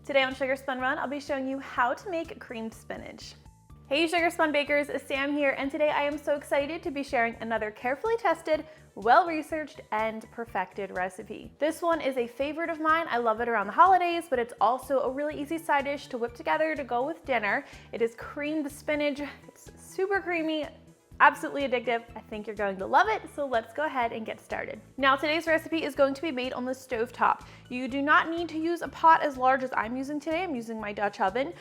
Today on Sugar Spun Run, I'll be showing you how to make creamed spinach. Hey Sugar Spun Bakers, Sam here, and today I am so excited to be sharing another carefully tested, well-researched, and perfected recipe. This one is a favorite of mine. I love it around the holidays, but it's also a really easy side dish to whip together to go with dinner. It is creamed spinach. It's super creamy, absolutely addictive. I think you're going to love it, so let's go ahead and get started. Now today's recipe is going to be made on the stovetop. You do not need to use a pot as large as I'm using today. I'm using my Dutch oven,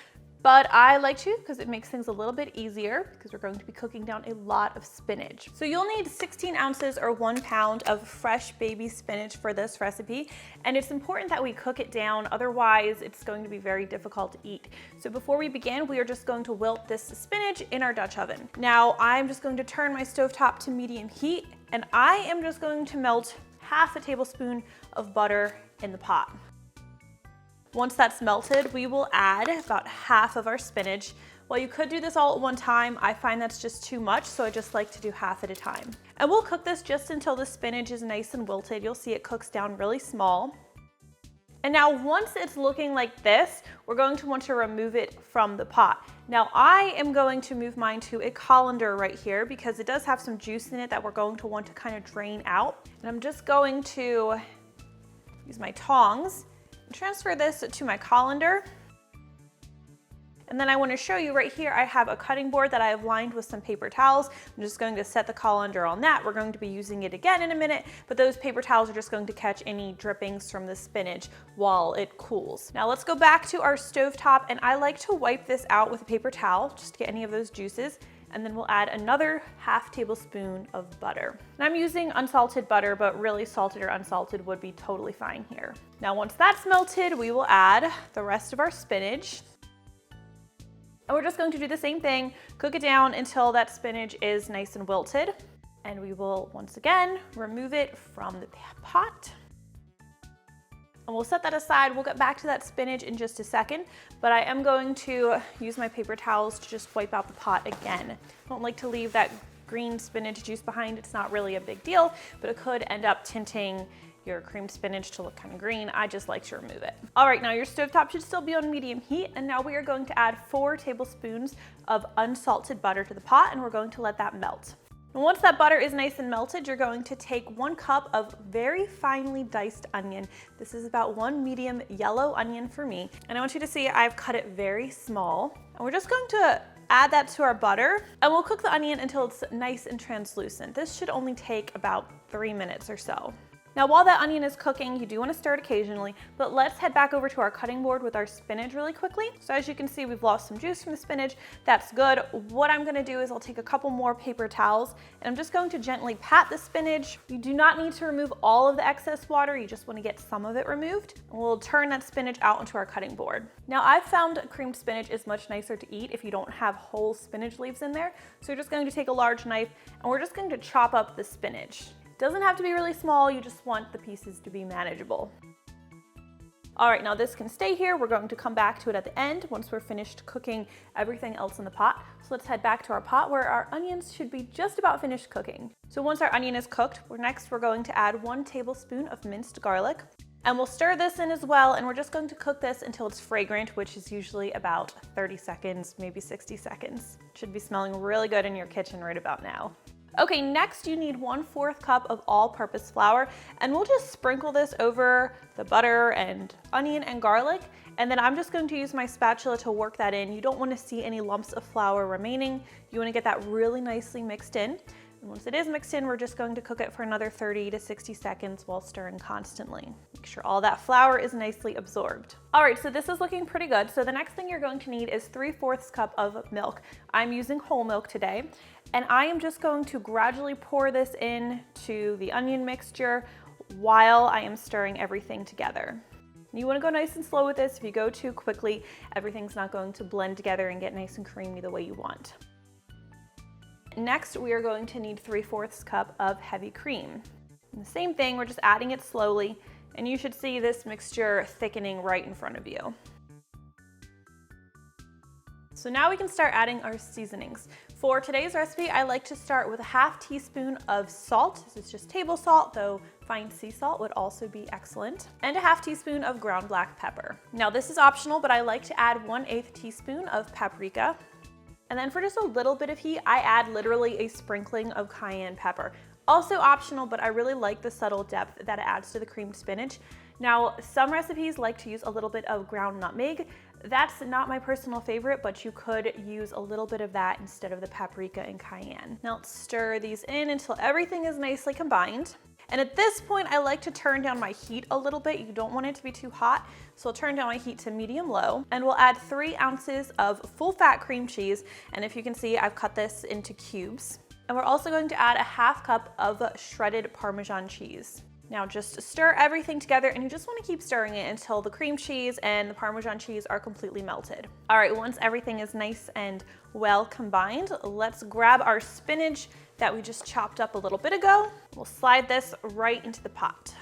but I like to because it makes things a little bit easier because we're going to be cooking down a lot of spinach. So you'll need 16 ounces or 1 pound of fresh baby spinach for this recipe. And it's important that we cook it down, otherwise it's going to be very difficult to eat. So before we begin, we are just going to wilt this spinach in our Dutch oven. Now I'm just going to turn my stovetop to medium heat, and I am just going to melt half a tablespoon of butter in the pot. Once that's melted, we will add about half of our spinach. While you could do this all at one time, I find that's just too much, so I just like to do half at a time. And we'll cook this just until the spinach is nice and wilted. You'll see it cooks down really small. And now once it's looking like this, we're going to want to remove it from the pot. Now I am going to move mine to a colander right here because it does have some juice in it that we're going to want to kind of drain out. And I'm just going to use my tongs, transfer this to my colander. And then I want to show you right here, I have a cutting board that I have lined with some paper towels. I'm just going to set the colander on that. We're going to be using it again in a minute, but those paper towels are just going to catch any drippings from the spinach while it cools. Now let's go back to our stovetop, and I like to wipe this out with a paper towel just to get any of those juices. And then we'll add another half tablespoon of butter. And I'm using unsalted butter, but really salted or unsalted would be totally fine here. Now once that's melted, we will add the rest of our spinach. And we're just going to do the same thing, cook it down until that spinach is nice and wilted. And we will once again remove it from the pot. And we'll set that aside. We'll get back to that spinach in just a second, but I am going to use my paper towels to just wipe out the pot again. I don't like to leave that green spinach juice behind. It's not really a big deal, but it could end up tinting your creamed spinach to look kind of green. I just like to remove it. All right, now your stovetop should still be on medium heat, and now we are going to add 4 tablespoons of unsalted butter to the pot, and we're going to let that melt. And once that butter is nice and melted, you're going to take 1 cup of very finely diced onion. This is about 1 medium yellow onion for me. And I want you to see I've cut it very small. And we're just going to add that to our butter, and we'll cook the onion until it's nice and translucent. This should only take about 3 minutes or so. Now while that onion is cooking, you do want to stir it occasionally, but let's head back over to our cutting board with our spinach really quickly. So as you can see, we've lost some juice from the spinach. That's good. What I'm going to do is I'll take a couple more paper towels, and I'm just going to gently pat the spinach. You do not need to remove all of the excess water. You just want to get some of it removed. And we'll turn that spinach out onto our cutting board. Now I've found creamed spinach is much nicer to eat if you don't have whole spinach leaves in there. So you're just going to take a large knife, and we're just going to chop up the spinach. Doesn't have to be really small, you just want the pieces to be manageable. All right, now this can stay here. We're going to come back to it at the end once we're finished cooking everything else in the pot. So let's head back to our pot where our onions should be just about finished cooking. So once our onion is cooked, we're going to add 1 tablespoon of minced garlic. And we'll stir this in as well, and we're just going to cook this until it's fragrant, which is usually about 30 seconds, maybe 60 seconds. It should be smelling really good in your kitchen right about now. Okay, next you need 1/4 cup of all-purpose flour, and we'll just sprinkle this over the butter and onion and garlic, and then I'm just going to use my spatula to work that in. You don't want to see any lumps of flour remaining. You want to get that really nicely mixed in. And once it is mixed in, we're just going to cook it for another 30 to 60 seconds while stirring constantly. Make sure all that flour is nicely absorbed. All right, so this is looking pretty good. So the next thing you're going to need is 3/4 cup of milk. I'm using whole milk today, and I am just going to gradually pour this in to the onion mixture while I am stirring everything together. You want to go nice and slow with this. If you go too quickly, everything's not going to blend together and get nice and creamy the way you want. Next, we are going to need 3/4 cup of heavy cream. And the same thing, we're just adding it slowly, and you should see this mixture thickening right in front of you. So now we can start adding our seasonings. For today's recipe, I like to start with a ½ teaspoon of salt. This is just table salt, though fine sea salt would also be excellent. And a ½ teaspoon of ground black pepper. Now this is optional, but I like to add 1/8 teaspoon of paprika. And then for just a little bit of heat, I add literally a sprinkling of cayenne pepper. Also optional, but I really like the subtle depth that it adds to the creamed spinach. Now, some recipes like to use a little bit of ground nutmeg. That's not my personal favorite, but you could use a little bit of that instead of the paprika and cayenne. Now let's stir these in until everything is nicely combined. And at this point, I like to turn down my heat a little bit. You don't want it to be too hot, so I'll turn down my heat to medium-low. And we'll add 3 ounces of full-fat cream cheese. And if you can see, I've cut this into cubes. And we're also going to add a ½ cup of shredded Parmesan cheese. Now just stir everything together, and you just want to keep stirring it until the cream cheese and the Parmesan cheese are completely melted. All right, once everything is nice and well combined, let's grab our spinach that we just chopped up a little bit ago. We'll slide this right into the pot.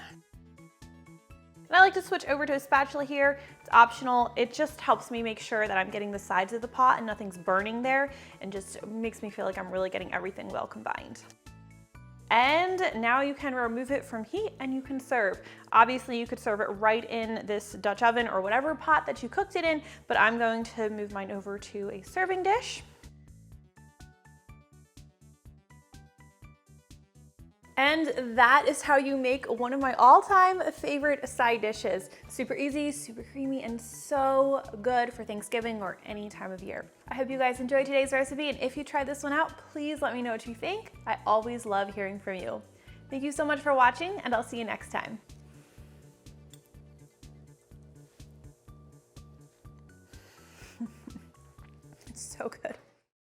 And I like to switch over to a spatula here. It's optional. It just helps me make sure that I'm getting the sides of the pot and nothing's burning there, and just makes me feel like I'm really getting everything well combined. And now you can remove it from heat and you can serve. Obviously you could serve it right in this Dutch oven or whatever pot that you cooked it in, but I'm going to move mine over to a serving dish. And that is how you make one of my all-time favorite side dishes. Super easy, super creamy, and so good for Thanksgiving or any time of year. I hope you guys enjoyed today's recipe, and if you try this one out, please let me know what you think. I always love hearing from you. Thank you so much for watching, and I'll see you next time. It's so good.